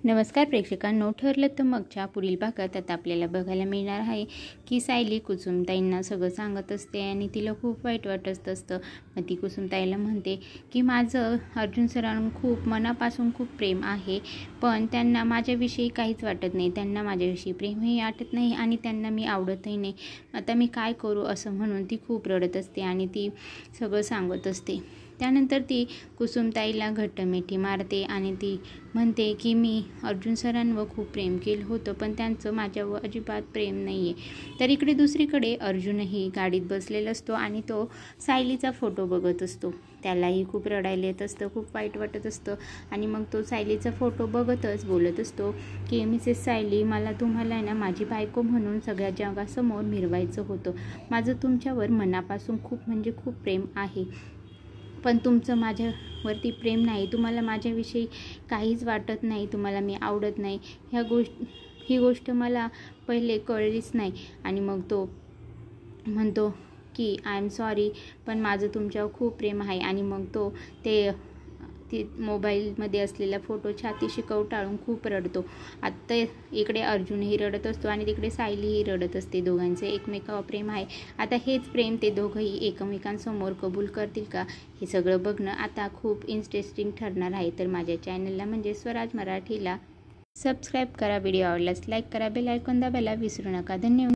नमस्कार प्रेक्षकांनो, ठरलं तर मगच्या पुढील भागात आता आपल्याला बघायला मिळणार आहे की सायली कुसुमताईंना सगळं सांगत असते आणि तिला खूप वाईट वाटत असतं. मग ती कुसुमताईला म्हणते की माझं अर्जुन सरांना खूप मनापासून खूप प्रेम आहे, पण त्यांना माझ्याविषयी काहीच वाटत नाही, त्यांना माझ्याविषयी प्रेमही वाटत नाही आणि त्यांना मी आवडतही नाही. आता मी काय करू असं म्हणून ती खूप रडत असते आणि ती सगळं सांगत असते. त्यानंतर ती कुसुमताईला घट्ट मिठी मारते आणि ती म्हणते की मी अर्जुन सरांवर खूप प्रेम केलं होतं, पण त्यांचं माझ्यावर अजिबात प्रेम नाही आहे. तर इकडे दुसरीकडे अर्जुनही गाडीत बसलेला असतो आणि तो सायलीचा फोटो बघत असतो. त्यालाही खूप रडायला येत असतं, खूप वाईट वाटत असतं आणि मग तो सायलीचा फोटो बघतच बोलत असतो की मिसेस सायली, मला तुम्हाला ना माझी बायको म्हणून सगळ्या जगासमोर मिरवायचं होतं. माझं तुमच्यावर मनापासून खूप म्हणजे खूप प्रेम आहे, पण तुमचं माझ्यावरती प्रेम नाही, तुम्हाला माझ्याविषयी काहीच वाटत नाही, तुम्हाला मी आवडत नाही. ही गोष्ट मला पहिले कळलीच नाही. आणि मग तो म्हणतो की आय एम सॉरी, पण माझं तुमच्यावर खूप प्रेम आहे. आणि मग तो ती मोबाईलमध्ये असलेला फोटो छातीशी कवटाळून खूप रडतो. आत्ता इकडे अर्जुनही रडत असतो आणि तिकडे सायलीही रडत असते. दोघांचे एकमेकावर प्रेम आहे. आता हेच प्रेम ते दोघंही एकमेकांसमोर कबूल करतील का, हे सगळं बघणं आता खूप इंटरेस्टिंग ठरणार आहे. तर माझ्या चॅनलला म्हणजे स्वराज मराठीला सबस्क्राईब करा, व्हिडिओ आवडल्यास लाईक करा, बेल आयकॉन दाबायला विसरू नका. धन्यवाद.